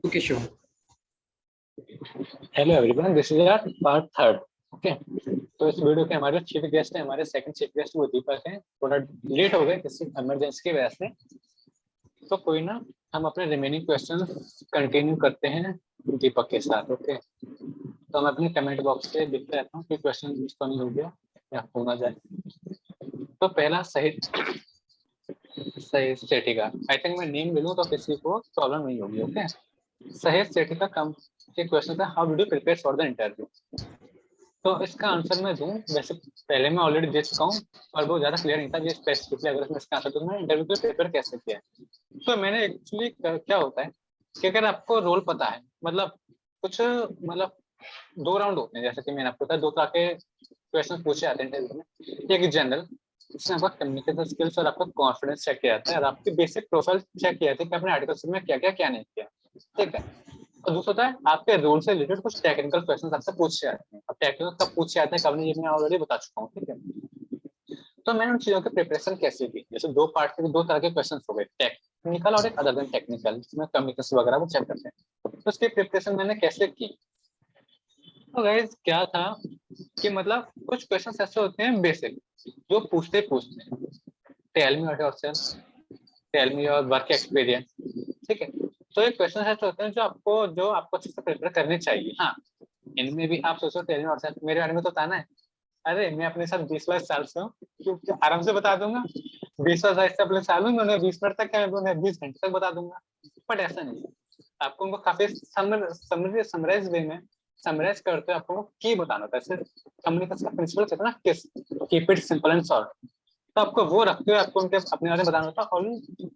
Okay, sure. Hello everyone, this is our part third. Okay, तो इस video के हमारे चीफ गेस्ट है, हमारे सेकंड चीफ गेस्ट वो दीपक हैं। थोड़ा लेट हो गए किसी इमरजेंसी की वजह से, तो कोई ना, हम अपने रिमेनिंग क्वेश्चन कंटिन्यू करते हैं दीपक के साथ। ओके, तो मैं अपने कमेंट बॉक्स पे लिखते रहता हूँ कि क्वेश्चन तो नहीं हो गया या हो ना जाए। तो पहला सही सही सेठिका, आई थिंक मैं नेम ले लूँ तो किसी को प्रॉब्लम नहीं होगी। ओके, सहेज सेठिका कम के क्वेश्चन था, how did you prepare for the interview. तो इसका आंसर मैं दूं, वैसे पहले मैं ऑलरेडी दे चुका हूँ और वो ज्यादा क्लियर नहीं था ये स्पेसिफिकली। अगर मैं इसका आंसर दूं मैं इंटरव्यू के पेपर कैसे किया है, तो मैंने एक्चुअली क्या होता है कि अगर आपको रोल पता है, मतलब कुछ मतलब 2 राउंड होते हैं, जैसे कि मैंने आपको बताया 2 तरह के क्वेश्चन पूछे जाते हैं इंटरव्यू में। एक जनरल, इसमें आपका कम्युनिकेशन स्किल्स और आपका कॉन्फिडेंस चेक किया जाता है और आपकी बेसिक प्रोफाइल चेक किया जाता है कि आपने आर्टिकल में क्या किया क्या नहीं किया। ठीक है, और दूसरा होता है आपके रोल से रिलेटेड कुछ टेक्निकल क्वेश्चन आपसे पूछे जाते हैं। अब टेक्निकल कब पूछे जाते हैं कब नहीं, ये मैं ऑलरेडी बता चुका हूँ। ठीक है, तो मैंने उन चीजों की प्रिपरेशन कैसे की, जैसे 2 पार्ट के 2 तरह के क्वेश्चन हो गए, टेक्निकल और एक अदर देन टेक्निकल, जिसमें कम्युनिकेशन वगैरह वो चेक करते हैं। तो उसकी प्रिपरेशन मैंने कैसे की, तो गाइस क्या था कि मतलब कुछ क्वेश्चन ऐसे होते हैं बेसिक, जो पूछते पूछते हैं, tell me what yourself, tell me your work experience. ठीक है, तो ये क्वेश्चन ऐसे होते हैं जो आपको अच्छे से प्रिपेयर करने चाहिए। हाँ, इनमें भी आप सोचो टेल मी व्हाट मेरे बारे में तो बताना है, अरे मैं अपने साथ 20 साल से हूँ, क्योंकि आराम से बता दूंगा। 20 साल से अपने साल हूँ, मैं उन्हें 20 मिनट तक क्या, मैं उन्हें 20 घंटे तक बता दूंगा। बट ऐसा नहीं है, आपको उनको काफी समराइज वे में समराइज करते हुए आपको की बताना होता है। सिर्फ कम्युनिकेशन का प्रिंसिपल कहते हैं ना, किस, keep it simple and short. तो आपको वो रखते हुए आपको उनके अपने बारे में बताना होता है और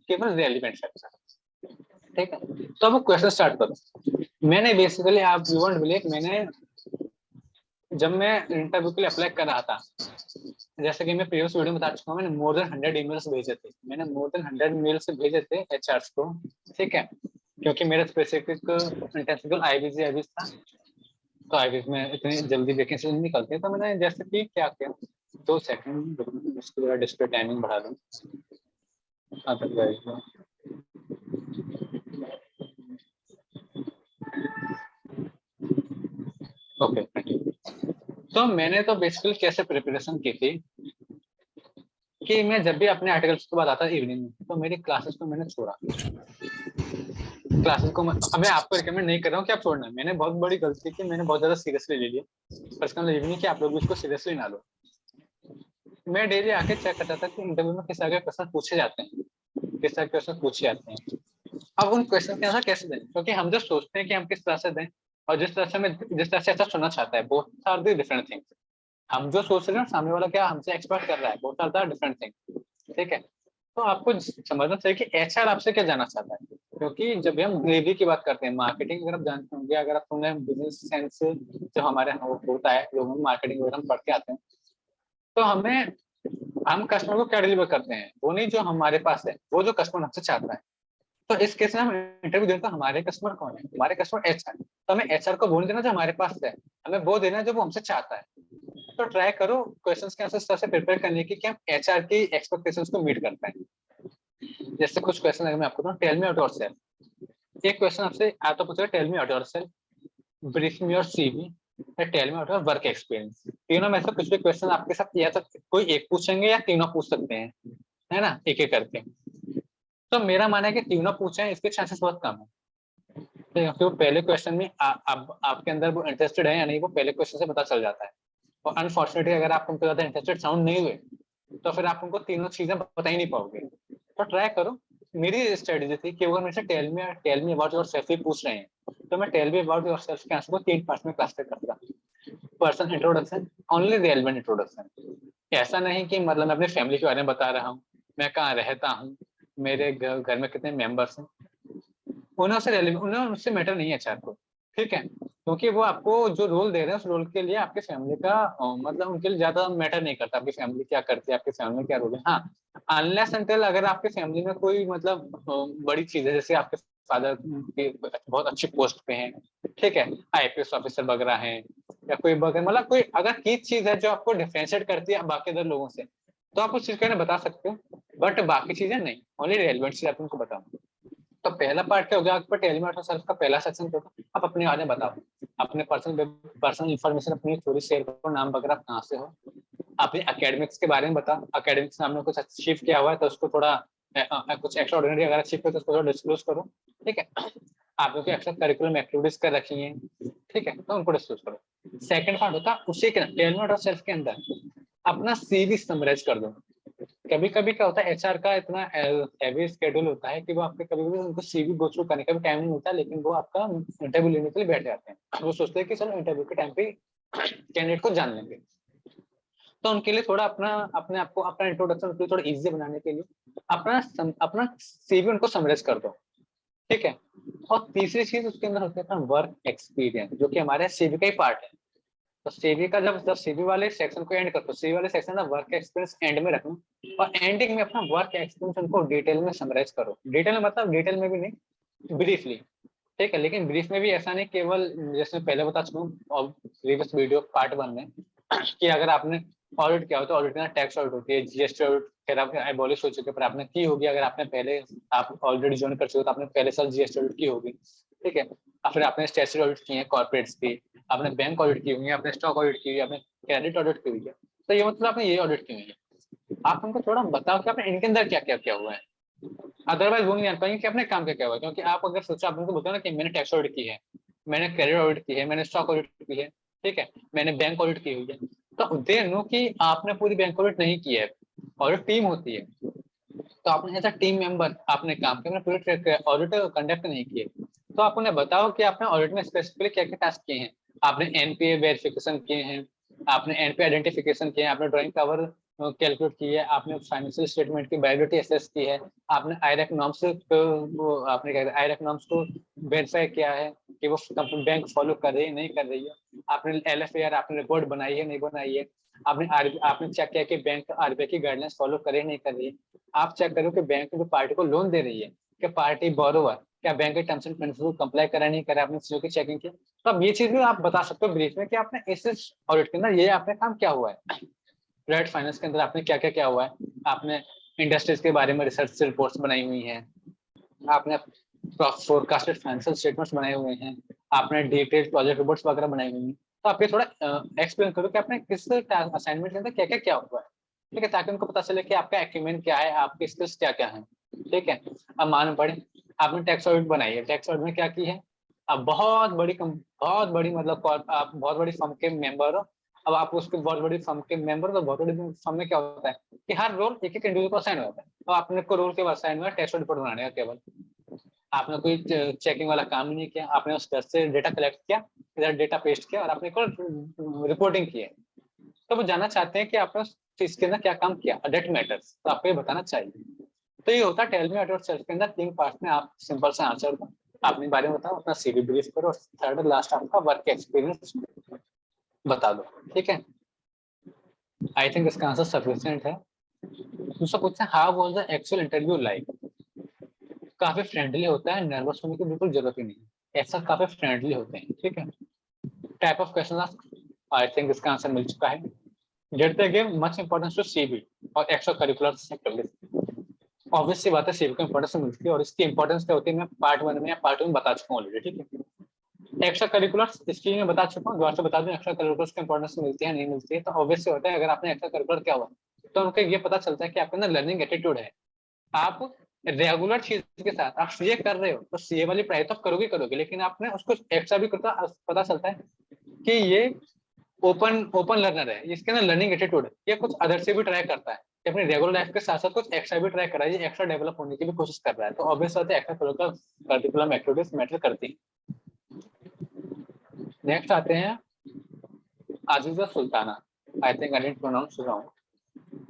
केवल रेलिवेंट फैक्ट। ठीक है, तो अब क्वेश्चन स्टार्ट करो। मैंने बेसिकली, आप यू वोंट बिलीव, मैंने जब मैं इंटरव्यू के लिए अप्लाई कर रहा था, जैसे कि मैं प्रीवियस वीडियो में बता चुका हूँ, मैंने मोर देन 100 ईमेल्स भेजे थे। मैंने मोर देन 100 मेल्स भेजे थे एचआरस को। ठीक है, क्योंकि मेरा स्पेसिफिक इंटेंसिव आईबीजी आईबीज था, तो आईबीज में इतनी जल्दी वैकेंसी नहीं निकलती है। तो मैंने जैसे कि क्या किया, 2 सेकंड इसको डिस्प्ले टाइमिंग बढ़ा दूँ। ओके, तो मैंने तो बेसिकली कैसे प्रिपरेशन की थी कि मैं जब भी अपने आर्टिकल्स के बाद आता इवनिंग में, तो मेरी क्लासेस को मैंने छोड़ा। क्लासेस को मैं आपको रिकमेंड नहीं कर रहा हूँ कि आप छोड़ना। मैंने बहुत बड़ी गलती की, मैंने बहुत ज्यादा सीरियसली ले लिया, पर इसका मतलब ये नहीं कि आप लोग भी इसको सीरियसली ना लो। मैं डेली आके चेक करता था कि इंटरव्यू में किस तरह के क्वेश्चन पूछे जाते हैं, किस तरह के क्वेश्चन पूछे जाते हैं। अब उन क्वेश्चन के आंसर कैसे दें, क्योंकि हम जो सोचते हैं कि हम किस तरह से दें और जिस तरह से ऐसा सुनना चाहता है, both are the different things. हम जो सोच रहे हैं सामने वाला क्या हमसे एक्सपेक्ट कर रहा है, both are the different thing. ठीक है, तो आपको समझना चाहिए कि एचआर आपसे क्या जानना चाहता है, क्योंकि जब भी हम ग्रेवी की बात करते हैं, मार्केटिंग अगर आप जानते होंगे, अगर आप सुने बिजनेस सेंस जो हमारे यहाँ होता है, लोगों में मार्केटिंग वगैरह हम पढ़ के आते हैं, तो हम कस्टमर को क्या डिलीवर करते हैं, वो नहीं जो हमारे पास है, वो जो कस्टमर हमसे चाहता है। तो इस केस में हम इंटरव्यू देते हैं, हमारे कस्टमर कौन है, हमारे कस्टमर एचआर। तो हमें एचआर को वो नहीं देना जो हमारे पास है, हमें वो देना जो वो हमसे चाहता है। तो ट्राई करो क्वेश्चंस के आंसर इस तरह से प्रिपेयर करने की कि हम एचआर की एक्सपेक्टेशंस को मीट कर पाए। जैसे कुछ क्वेश्चन अगर मैं आपको दूं, टेल मी अबाउट योरसेल्फ, एक क्वेश्चन आपसे आ तो पूछेगा tell me about yourself, brief me your CV, या tell me about your work experience. तीनों में से कुछ भी क्वेश्चन आपके साथ या तो कोई एक पूछेंगे या तीनों पूछ सकते हैं, है ना, एक एक करके। तो मेरा मानना है कि तीनों पूछे, इसके चांसेस बहुत कम है। तो पहले क्वेश्चन में अब आपके अंदर वो इंटरेस्टेड है या नहीं, वो पहले क्वेश्चन से पता चल जाता है। और अनफॉर्चुनेटली अगर आप उनको ज्यादा इंटरेस्टेड साउंड नहीं हुए, तो फिर आप उनको तीनों चीजें बता ही नहीं पाओगे। तो ट्राई करो। मेरी स्ट्रेटेजी थी कि अगर मेरे से टेल मी अबाउट योरसेल्फ ही पूछ रहे हैं, तो मैं टेल मी अबाउट योरसेल्फ के आंसर को 3 पार्ट्स में क्लासिफाई करता। Person introduction, only relevant introduction. ऐसा नहीं कि मतलब मैं अपनी फैमिली के बारे में बता रहा हूँ, मैं कहाँ रहता हूँ, मेरे घर में कितने मेंबर्स हैं, उन्हें उससे मैटर नहीं है एचआर को। ठीक है, क्योंकि वो आपको जो रोल दे रहे हैं उस रोल के लिए आपके फैमिली का मतलब उनके लिए ज्यादा मैटर नहीं करता आपकी फैमिली क्या करती है, आपकी फैमिली में क्या रोल है। हाँ, अनलेस अनटिल अगर आपके फैमिली में कोई मतलब बड़ी चीज है, जैसे आपके फादर बहुत अच्छी पोस्ट पे हैं, ठीक है, आईपीएस ऑफिसर वगैरह हैं, या कोई वगैरह, मतलब कोई अगर की चीज है जो आपको डिफरेंशिएट करती है बाकी अदर लोगों से, तो आप उस चीज को बता सकते हो। बट बाकी चीजें नहीं, ओनली रेलिवेंट चीज आप उनको बताओ। तो पहला पार्ट क्या हो गया आपका टेल मी अबाउट योरसेल्फ का पहला सेक्शन होगा। आप अपने बारे में बताओ, अपने पर्सनल इंफॉर्मेशन अपनी थोड़ी शेयर करो, नाम वगैरह कहाँ से हो, अपने एकेडमिक्स के बारे में बताओ, एकेडमिक्स में आपने कुछ अचीव किया हुआ है तो उसको थोड़ा कुछ एक्स्ट्रा ऑर्डिनरी अगर अचीव किया तो उसको थोड़ा डिस्क्लोज करो, ठीक है। आपने कोई एक्स्ट्रा करिकुलम एक्टिविटीज कर रखी हैं, ठीक है, तो उनको डिस्क्लोज करो। सेकंड पार्ट होता है उसी के टेल मी अबाउट योरसेल्फ के अंदर अपना सीवी समराइज कर दो। कभी कभी क्या होता है एचआर का इतना हैवी स्केड्यूल होता है कि वो आपके कभी कभी उनको सीवी गो थ्रू करने का भी टाइम नहीं होता, लेकिन वो आपका इंटरव्यू लेने के लिए बैठ जाते हैं। वो सोचते हैं कि चलो इंटरव्यू के टाइम पे कैंडिडेट को जान लेंगे, तो उनके लिए थोड़ा अपना अपने आपको अपना इंट्रोडक्शन उनको थोड़ा इजी बनाने के लिए अपना सीवी उनको समराइज कर दो, ठीक है। और तीसरी चीज उसके अंदर होता है अपना वर्क एक्सपीरियंस, जो कि हमारे सीवी का ही पार्ट है। तो सीवी का जब सीवी वाले सेक्शन को एंड करते हो, सीवी वाले सेक्शन का वर्क एक्सपीरियंस एंड में रखना, और एंडिंग में अपना वर्क एक्सपीरियंस उनको डिटेल में समराइज करो। डिटेल में मतलब डिटेल में भी नहीं, ब्रीफली, ठीक है। लेकिन ब्रीफ में भी ऐसा नहीं केवल जैसे पहले बता चुका हूँ और प्रीवियस वीडियो पार्ट 1 में कि अगर आपने ऑडिट किया हो तो ऑडिट में टैक्स ऑडिट होती है, जीएसटी ऑडिट खैर आप एबॉलिश हो चुके पर आपने की होगी, अगर आपने पहले आप ऑलरेडी ज्वाइन कर चुके हो तो आपने पहले साल जीएसटी ऑडिट की होगी, ठीक है। फिर आपने स्टैट्यूटरी ऑडिट की है कॉर्पोरेट्स की, आपने बैंक ऑडिट की हुई है, आपने स्टॉक ऑडिट की हुई है, आपने क्रेडिट ऑडिट की हुई है, तो ये मतलब आपने ये ऑडिट की हुई है। आप हमको थोड़ा बताओ कि आपने इनके अंदर क्या क्या किया हुआ है, अदरवाइज वो नहीं जान पाएंगे कि आपने काम क्या क्या हुआ है। क्योंकि आप अगर सोचो आप उनको बताओ ना कि मैंने टैक्स ऑडिट की है, मैंने क्रेडिट ऑडिट की है, मैंने स्टॉक ऑडिट की है, ठीक है, मैंने बैंक ऑडिट की हुई है, तो दे नो कि आपने पूरी बैंक ऑडिट नहीं की है, ऑडिट टीम होती है, तो आपने एज अ टीम मेंबर आपने काम किया, पूरे ऑडिट कंडक्ट नहीं किए। तो आप उन्हें बताओ कि आपने ऑडिट में स्पेसिफिकली क्या क्या टास्क किए हैं। आपने एनपीए वेरिफिकेशन किए हैं, आपने एनपीए आइडेंटिफिकेशन किए हैं, आपने ड्राइंग कवर कैलकुलेट की है, आपने फाइनेंशियल स्टेटमेंट की वैलिडिटी एसेस की है, आपने आईरेक नॉर्म्स को आपने क्या आईरेक नॉर्म्स को वेरीफाई किया है कि वो बैंक फॉलो कर रही है नहीं कर रही है, आपने एलएफएआर आपने रिपोर्ट बनाई है नहीं बनाई है, आपने चेक किया कि बैंक आरबीआई की गाइडलाइंस फॉलो करे नहीं कर रही है, आप चेक करो कि बैंक जो पार्टी को लोन दे रही है कि पार्टी बोरोवर क्या बैंक के टर्म्स एंड कंडीशन को कंप्लाई करा नहीं करा, आपने चीजों की चेकिंग की। तो अब ये चीज भी आप बता सकते हो ब्रीफ में कि आपने इस ऑडिट के अंदर ये आपने काम क्या हुआ है। ट्रेड फाइनेंस के अंदर आपने क्या क्या क्या हुआ है, आपने इंडस्ट्रीज के बारे में रिसर्च रिपोर्ट्स बनाई हुई हैं, आपने फोरकास्टेड फाइनेंशियल स्टेटमेंट्स बनाए हुए हैं, आपने डिटेल्ड प्रोजेक्ट रिपोर्ट्स वगैरह बनाई हुई हैं। तो आप ये थोड़ा एक्सप्लेन करो कि आपने किस असाइनमेंट के अंदर क्या क्या क्या हुआ है, ठीक है, ताकि उनको पता चले कि आपका एक्यूमेंट क्या है, आपके स्किल्स क्या क्या हैं, ठीक है। अब मान पड़े आपने टैक्स ऑडिट बनाई है, टैक्स ऑडिट में क्या की है, अब बहुत बड़ी मतलब आप बहुत बड़ी फर्म के मेंबर हो, अब आप उसके बहुत बड़ी फर्म के मेंबर तो बहुत बड़ी फर्म में क्या होता है कि हर रोल एक एक इंडिविजुअल को असाइन होता है, तो आपने को रोल के बाद असाइन हुआ टैक्स रिपोर्ट बनाने का, केवल आपने कोई चेकिंग वाला काम ही नहीं किया, आपने उस घर से डेटा कलेक्ट किया, इधर डेटा पेस्ट किया और आपने को रिपोर्टिंग की है। तो वो जानना चाहते हैं कि आपने इसके अंदर क्या काम किया, डेट मैटर्स, तो आपको ये बताना चाहिए। तो ये होता है टेल मी अबाउट योरसेल्फ के अंदर 3 पार्ट में आप सिंपल से आंसर दो, अपने बारे में बताओ, अपना सीवी ब्रीफ करो, और थर्ड और लास्ट आपका वर्क एक्सपीरियंस बता दो, ठीक है। आई थिंक इसका आंसर सफिशिएंट है। दूसरा question, how was the actual interview like. काफी फ्रेंडली होता है, नर्वस होने की बिल्कुल जरूरत ही नहीं है, ऐसा काफी फ्रेंडली होते हैं, ठीक है। Type of question, I think इसका आंसर मिल चुका है। Did they give much importance to CV और एक्स्ट्रा करिकुलर एक्टिविटीज। ऑब्वियस सी बात है सीवी को इंपॉर्टेंस मिलती है, और इसकी इंपॉर्टेंस क्या होती है मैं पार्ट 1 में या पार्ट 2 में बता चुका हूँ ऑलरेडी, ठीक है। एक्स्ट्रा करिकुलर्स इसकी मैं बता चुका हूँ, दोबारा से बता दूं एक्स्ट्रा करिकुलर्स की इंपॉर्टेंस मिलती है नहीं मिलती है। तो ऑब्वियस होता है अगर आपने एक्स्ट्रा करिकुलर क्या हुआ तो उनको ये पता चलता है कि आपके अंदर लर्निंग एटीट्यूड है, आप रेगुलर चीज के साथ आप सीए कर रहे हो तो सीए वाली पढ़ाई तो आप करोगे, लेकिन आपने उसको एक्स्ट्रा भी करता पता चलता है कि ये ओपन लर्नर है, इसके अंदर लर्निंग एटीट्यूड है, ये कुछ अदर से भी ट्राई करता है कि अपनी रेगुलर लाइफ के साथ साथ कुछ एक्स्ट्रा भी ट्राई कर रहा है, ये एक्स्ट्रा डेवलप होने की भी कोशिश कर रहा है। तो ऑब्वियस बात है एक्स्ट्रा करिकुलम एक्टिविटीज मैटर करती है। नेक्स्ट आते हैं Aziza Sultana, I think I didn't pronounce wrong.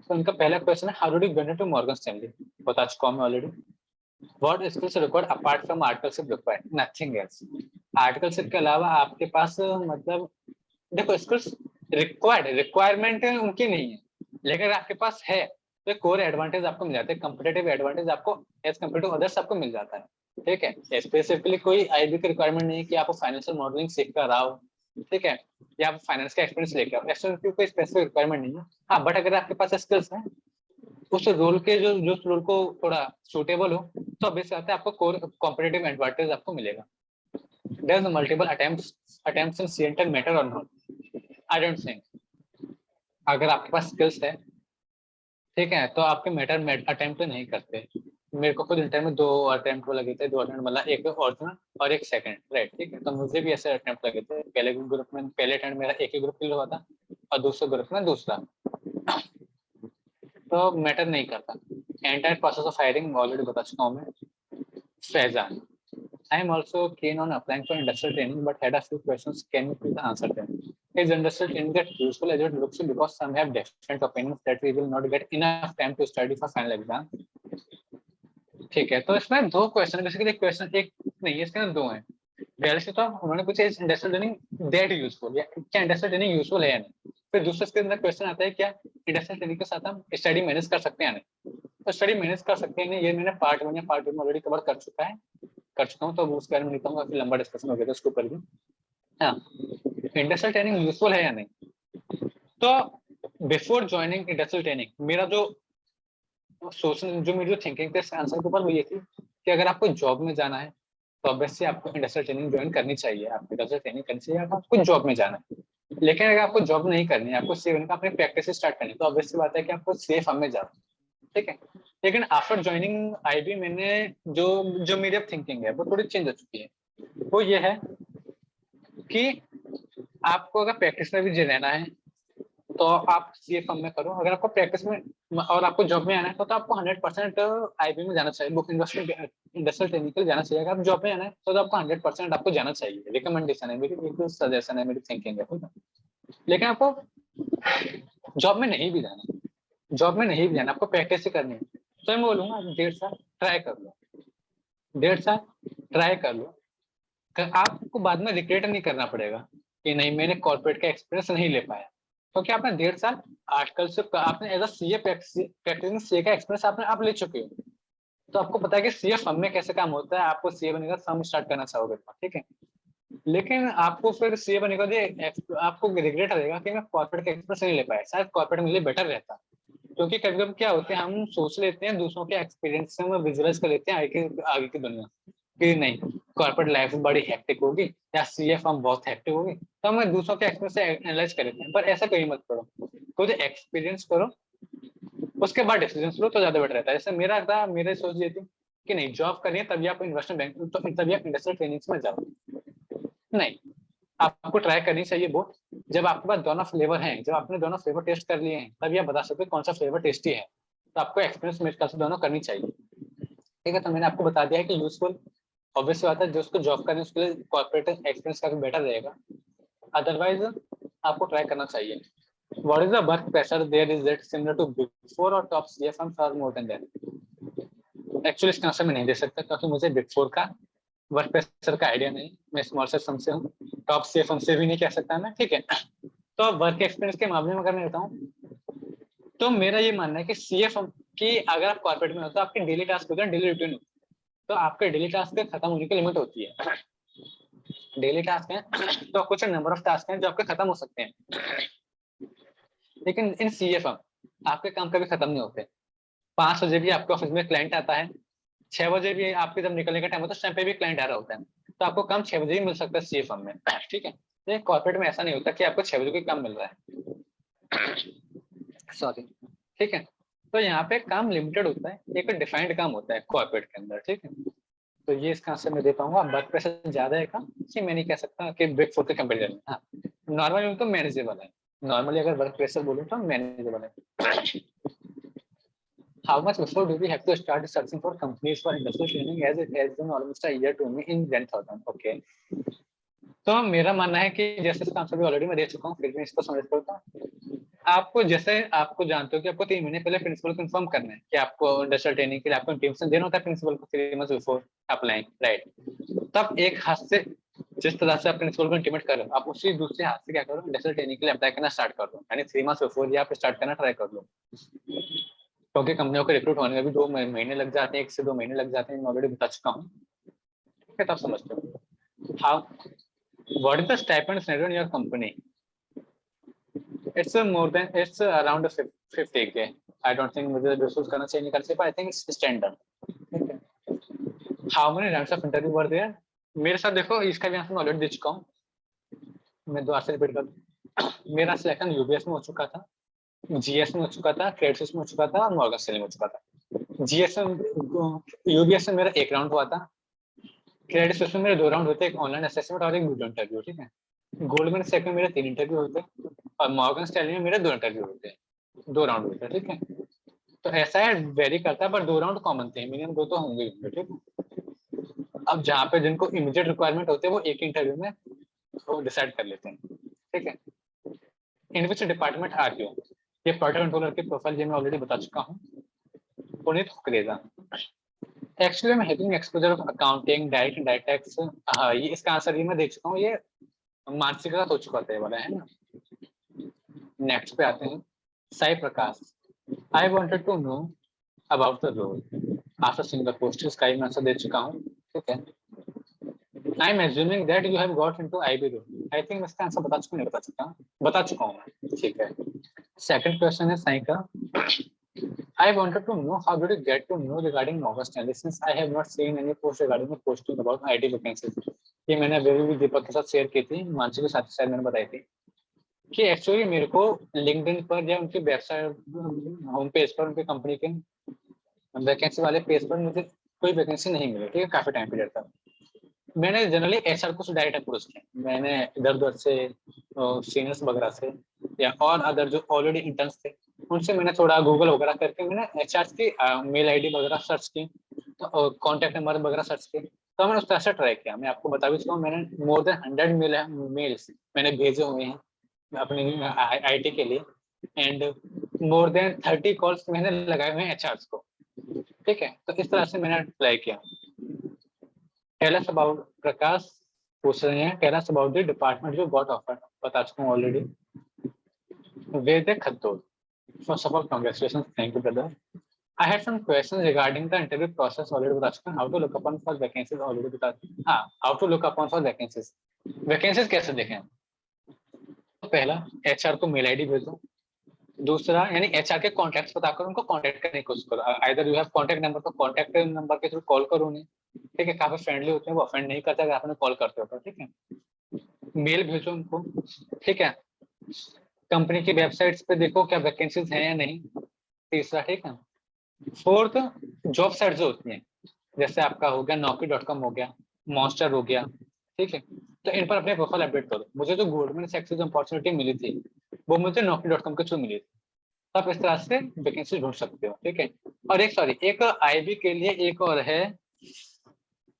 तो उनका पहला क्वेश्चन है, how did you get into Morgan Stanley. बता चुका हूं मैं already. What skills required apart from articleship required, nothing else. Articleship के अलावा आपके पास मतलब देखो स्किल्स रिक्वायरमेंट उनकी नहीं है, लेकिन अगर आपके पास है तो कोर एडवांटेज आपको मिल जाता है, कंपेटिटिव एडवांटेज आपको एज कम्पेयर टू अदर्स आपको मिल जाता है, ठीक है। स्पेसिफिकली कोई आईबी की रिक्वायरमेंट नहीं है कि आपको फाइनेंशियल मॉडलिंग सीख कर आओ, ठीक है, या आप फाइनेंस का एक्सपीरियंस लेके आओ, ऐसा कोई स्पेसिफिक रिक्वायरमेंट नहीं है। हाँ बट अगर आपके पास स्किल्स है उस रोल के जो उस रोल को थोड़ा सूटेबल हो, तो ऑब्वियस बात है आपको कॉम्पिटिटिव एडवांटेज आपको मिलेगा। Does multiple attempts in CNTech matter or not? I don't think. अगर आपके पास स्किल्स है, ठीक है, तो आपके मैटर अटेम्प्ट नहीं करते। मेरे को खुद इंटर में 2 अटेम्प्ट लगे थे, 2 अटेम्प्ट मतलब एक ओरिजिनल और एक सेकंड, राइट, ठीक है। तो मुझे भी ऐसे अटेम्प्ट लगे थे। पहले ग्रुप में पहले अटेम्प्ट मेरा एक ही ग्रुप के लिए हुआ था और दूसरे ग्रुप में दूसरा, तो मैटर नहीं करता। Entire process of hiring already बता चुका हूँ मैं। Faizan, I am also keen on applying for industrial training, but had a few questions. Can you please answer them? Is industrial training that useful as it looks, because some have different opinions that we will not get enough time to study for final exam? ठीक है, तो इसमें 2 question, basically question एक नहीं है, इसके 2 हैं। पहले से तो उन्होंने पूछा is industrial training that useful, या क्या इंडस्ट्रियल ट्रेनिंग यूजफुल है या नहीं। फिर दूसरे इसके अंदर क्वेश्चन आता है क्या इंडस्ट्रियल ट्रेनिंग के साथ हम स्टडी मैनेज कर सकते हैं या नहीं। तो स्टडी मैनेज कर सकते हैं नहीं, ये मैंने पार्ट 1 या पार्ट 2 में ऑलरेडी कवर कर चुका हूँ, तो उसके बारे में नहीं कहूँगा, फिर लंबा डिस्कशन हो गया था उसके ऊपर भी। हाँ, इंडस्ट्रियल ट्रेनिंग यूजफुल है या नहीं। तो बिफोर ज्वाइनिंग इंडस्ट्रियल ट्रेनिंग मेरा जो मेरी जो थिंकिंग थी इसके आंसर के ऊपर वो ये थी कि अगर आपको जॉब में जाना है तो ऑब्वियसली आपको इंडस्ट्रियल ट्रेनिंग ज्वाइन करनी चाहिए, आपको इंडस्ट्रियल ट्रेनिंग करनी चाहिए, आपको जॉब में जाना है। लेकिन अगर आपको जॉब नहीं करनी है, आपको सेव अपनी प्रैक्टिस स्टार्ट करनी है, तो ऑब्वियसली बात है कि आपको सेफ हमें जाओ, ठीक है। लेकिन आफ्टर ज्वाइनिंग आईबी मैंने जो मेरी थिंकिंग है वो थोड़ी चेंज हो चुकी है। वो ये है कि आपको अगर प्रैक्टिस में भी रहना है तो आप सीए फर्म में करो, अगर आपको प्रैक्टिस में और आपको जॉब में आना है तो आपको 100% आईबी में जाना चाहिए, बुक इंडस्ट्रियल ट्रेनिंग के लिए जाना चाहिए। अगर आप जॉब में आना है तो आपको 100% आपको जाना चाहिए। रिकमेंडेशन है मेरी, एक सजेशन है, मेरी थिंकिंग है, ठीक है। लेकिन आपको जॉब में नहीं भी जाना, आपको प्रैक्टिस ही करनी है, तो मैं बोलूंगा 1.5 साल ट्राई कर लो, 1.5 साल ट्राई कर लो। आपको बाद में रिग्रेट नहीं करना पड़ेगा कि नहीं मैंने कॉर्पोरेट का एक्सपीरियंस नहीं ले पाया, क्योंकि आपने 1.5 साल आजकल से आपने as a CA practising CA का एक्सपीरियंस आपने आप ले चुके हो, तो आपको पता है कि सीए फर्म में कैसे काम होता है। आपको सीए बनेगा फर्म स्टार्ट करना चाहोगे, ठीक है। लेकिन आपको फिर सीए बनेगा आपको रिग्रेट रहेगा कि मैं कॉर्पोरेट का एक्सपीरियंस नहीं ले पाया, शायद कॉर्पोरेट मेरे लिए बेटर रहता। क्योंकि कभी कभी क्या होते हैं, हम सोच लेते हैं दूसरों के एक्सपीरियंस से हम विजुअलाइज कर लेते हैं आगे की दुनिया कि नहीं कॉर्पोरेट लाइफ बड़ी हेक्टिक होगी या सीए फर्म बहुत हेक्टिक होगी, तो हम दूसरों के एक्सपीरियंस से एनालाइज कर लेते हैं। पर ऐसा कहीं मत करो, खुद एक्सपीरियंस करो उसके बाद डिसीजन लो, तो ज्यादा बेटर रहता है। जैसे मेरा था, मेरे सोच ये थी कि नहीं जॉब करनी है तभी आप इन्वेस्टमेंट बैंक तो तभी आप इंडस्ट्रियल ट्रेनिंग में जाओ, नहीं आपको ट्राई करनी चाहिए वो। जब आपके पास दोनों फ्लेवर हैं, जब आपने दोनों फ्लेवर टेस्ट कर लिए हैं, तभी आप बता सकते हैं कौन सा फ्लेवर टेस्टी है। तो आपको एक्सपीरियंस मेरे ख्याल से दोनों करनी चाहिए, ठीक है। तो मैंने आपको बता दिया है कि यूजफुल ऑब्वियस बात है, जो उसको जॉब करनी है उसके लिए कॉर्पोरेट एक्सपीरियंस काफी बेटर रहेगा, अदरवाइज आपको ट्राई करना चाहिए। What is the work pressure there? Is it similar to Big Four or top CA firms or more than that? Actually इसका आंसर मैं नहीं दे सकता क्योंकि मुझे बिग 4 का वर्क प्रेशर का आइडिया नहीं। मैं स्मॉल से फर्म से हूँ, टॉप सीए फर्म से भी नहीं कह सकता मैं, ठीक है। तो वर्क एक्सपीरियंस के मामले में अगर मैं बताऊँ तो मेरा ये मानना है कि सीए फर्म की अगर आप कॉर्पोरेट में हो तो आपके डेली टास्क होते हैं, डेली रूटीन होती है, तो आपके डेली टास्क खत्म होने की लिमिट होती है। डेली टास्क है तो कुछ नंबर ऑफ टास्क हैं जो आपके खत्म हो सकते हैं, लेकिन इन सीए फर्म आपके काम कभी खत्म नहीं होते। 5 बजे भी आपके ऑफिस में क्लाइंट आता है, 6 बजे भी आपके जब निकलने का टाइम होता है उस टाइम पे भी क्लाइंट आ रहा होता है, तो आपको काम 6 बजे ही मिल सकता है सीए फर्म में, ठीक है। लेकिन कॉर्पोरेट में ऐसा नहीं होता कि आपको 6 बजे का काम मिल रहा है, सॉरी, ठीक है। तो यहाँ पे काम लिमिटेड होता है, एक डिफाइंड काम होता है कॉर्पोरेट के अंदर, ठीक है। तो ये इसका आंसर मैं दे पाऊंगा। वर्क प्रेशर ज्यादा है काम, मैं नहीं कह सकता कि बिग 4 के कंपेरिजन में। हाँ, नॉर्मली तो मैनेजेबल है, नॉर्मली अगर वर्क प्रेशर बोलूं तो मैनेजेबल है। How much before do we have to start searching for companies for industrial training, as it has been almost a year to me in 10,000? Okay. तो मेरा मानना है कि जैसे इसका आंसर भी ऑलरेडी मैं दे चुका हूँ, फिर भी इसको समझ पड़ता हूँ। आपको जैसे आपको जानते हो कि आपको 3 महीने पहले प्रिंसिपल को इन्फॉर्म करना है कि आपको इंडस्ट्रियल ट्रेनिंग के लिए आपको इंटीमेशन देना होता है प्रिंसिपल को 3 मंथ्स बिफोर अप्लाइंग, राइट। तब एक हाथ से जिस तरह से आप प्रिंसिपल को इंटीमेट कर रहे हो, आप उसी दूसरे हाथ से क्या करो, इंडस्ट्रियल ट्रेनिंग के लिए अप्लाई करना स्टार्ट कर दो, यानी 3 मंथ्स बिफोर ही आप स्टार्ट करना ट्राई कर लो, क्योंकि कंपनियों को रिक्रूट होने में भी 2 महीने लग जाते हैं, 1 से 2 महीने लग जाते हैं, मैं ऑलरेडी बता चुका हूँ, ठीक है। तब समझते हो how what is the stipend scenario in your company? It's around 50K I don't think मुझे डिस्कस करना चाहिए नहीं करना चाहिए, I think it's standard. How many rounds of interview were there? मेरे साथ देखो इसका भी आंसर मैं ऑलरेडी दे चुका हूँ, मैं दोबारा से रिपीट कर दूं। मेरा सिलेक्शन यूबीएस में हो चुका था, जीएस में हो चुका था, क्रेडिट स्विस में हो चुका था और मॉर्गन स्टैनली में हो चुका था। जीएस में, यूबीएस में मेरा 1 राउंड हुआ था, क्रेडिट स्विस में मेरे 2 राउंड होते, एक ऑनलाइन असेसमेंट और एक वीडियो इंटरव्यू, ठीक है। गोल्डमैन सैक्स में मेरे 3 इंटरव्यू होते और मॉर्गन स्टैनली में मेरे 2 इंटरव्यू होते, 2 राउंड होते, ठीक है। तो ऐसा है, वेरी करता है, पर 2 राउंड कॉमन थे, मिनिमम 2 तो होंगे, ठीक है। अब जहाँ पे जिनको इमीडिएट रिक्वायरमेंट होते हैं वो एक इंटरव्यू में वो डिसाइड कर लेते हैं, ठीक है। इन विच डिपार्टमेंट आर यू? ये प्रोडक्ट कंट्रोलर की प्रोफाइल ये मैं ऑलरेडी बता चुका हूँ, पुनीत कुकरेजा। एक्चुअली मैं having exposure of accounting, direct indirect tax, ये इसका आंसर ये मैं देख चुका हूँ, ये मानसिक का हो चुका था ये वाला, है ना। नेक्स्ट पे आते हैं, Sai Prakash. I wanted to know about the role after seeing the post, इसका मैं आंसर दे चुका हूँ, ठीक है। I am assuming that you have got into IB role, I think इसका आंसर बता चुका, नहीं बता चुका हूँ मैं, ठीक है। सेकंड क्वेश्चन है साई का, I wanted to know how did you get to know regarding Morgan Stanley since I have not seen any post regarding the posting about IT vacancies। ये मैंने अभी भी दीपक के साथ शेयर की थी, मानसी के साथ शायद मैंने बताई थी कि एक्चुअली मेरे को लिंक्डइन पर या उनकी वेबसाइट होम पेज पर उनकी कंपनी के वैकेंसी वाले पेज पर मुझे कोई वैकेंसी नहीं मिली, ठीक है, काफी टाइम पीरियड तक। मैंने जनरली एचआर को डायरेक्ट अप्रोच किया, मैंने इधर उधर से सीनियर्स वगैरह से या और अदर जो ऑलरेडी इंटर्न्स थे उनसे मैंने थोड़ा गूगल वगैरह करके मैंने एचआर की मेल आईडी वगैरह सर्च की, तो कॉन्टैक्ट नंबर वगैरह सर्च किए, तो मैंने उस तरह से ट्राई किया। मैं आपको बता भी चुका हूँ, मैंने मोर देन 100 मेल्स मैंने भेजे हुए हैं अपनी आईटी के लिए, एंड मोर देन 30 कॉल्स मैंने लगाए हुए हैं एचआर को, ठीक है। तो इस तरह से मैंने ट्राई किया। टेल अस अबाउट, प्रकाश पूछ रहे हैं, tell us about the department you got offer, बता चुका हूँ already. Ved Khattor, first of all congratulations, thank you brother. I had some questions regarding the interview process already बता चुका हूँ, how to look upon for vacancies already बता, हाँ, how to look upon for vacancies, vacancies कैसे देखें। तो पहला HR को मेल आईडी भेजो, दूसरा यानी एचआर के कॉन्टैक्ट्स बताकर उनको कांटेक्ट करने की कोशिश करो, either you have contact number तो कांटेक्ट नंबर के थ्रू कॉल करो उन्हें, ठीक है। काफी फ्रेंडली होते हैं वो, ऑफेंड नहीं करते अगर आप उन्हें कॉल करते हो तो, ठीक है। मेल भेजो उनको, ठीक है। कंपनी की वेबसाइट्स पे देखो क्या वैकेंसीज हैं या नहीं, तीसरा, ठीक है। फोर्थ, जॉब साइट जो होती हैं जैसे आपका हो गया Naukri.com हो गया, मॉन्स्टर हो गया, ठीक है, तो इन पर अपने प्रोफाइल अपडेट करो। मुझे जो गोल्डमैन सैक्स से जो अपॉर्चुनिटी मिली थी वो मुझे Naukri.com के थ्रू मिली थी, आप इस तरह से वैकेंसी ढूंढ सकते हो, ठीक है। और एक आईबी के लिए एक और है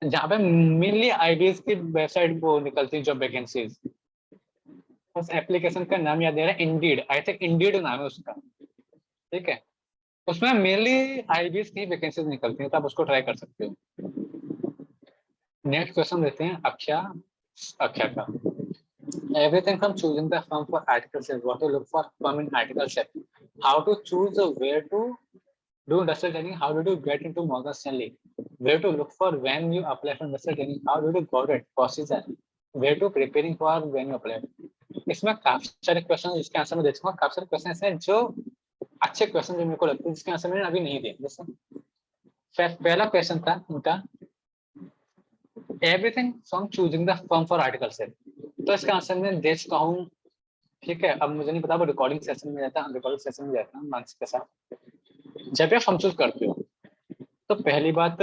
जहाँ पे मेनली आईबीएस की वेबसाइट वो निकलती है जॉब वैकेंसीज, उस एप्लीकेशन का नाम याद नहीं आ रहा, इंडीड, आई थिंक इंडीड नाम है उसका, ठीक है। उसमें मेनली आईबीएस की वैकेंसीज निकलती हैं, तो आप उसको ट्राई कर सकते हो। नेक्स्ट क्वेश्चन देते हैं अक्षय का। Everything from choosing the firm for article set, what to look for firm in article set, how to choose where to do industrial training, how did you get into Morgan Stanley, where to look for when you apply for industrial training, how did you got it, procedure, where to preparing for when you apply। इसमें काफी सारे question जिसके answer मैं दे चुका हूँ, काफी सारे question ऐसे हैं जो अच्छे क्वेश्चन जो मेरे को लगते हैं जिसके आंसर मैंने अभी नहीं दिए। जैसे पहला क्वेश्चन था उनका everything from choosing the firm for article set, तो इसका आंसर मैं दे चुका हूँ, ठीक है। अब मुझे नहीं पता वो रिकॉर्डिंग सेशन में जाता है, रिकॉर्डिंग सेशन में जाता है मानसिक के साथ। जब आप फर्म चूज करते हो तो पहली बात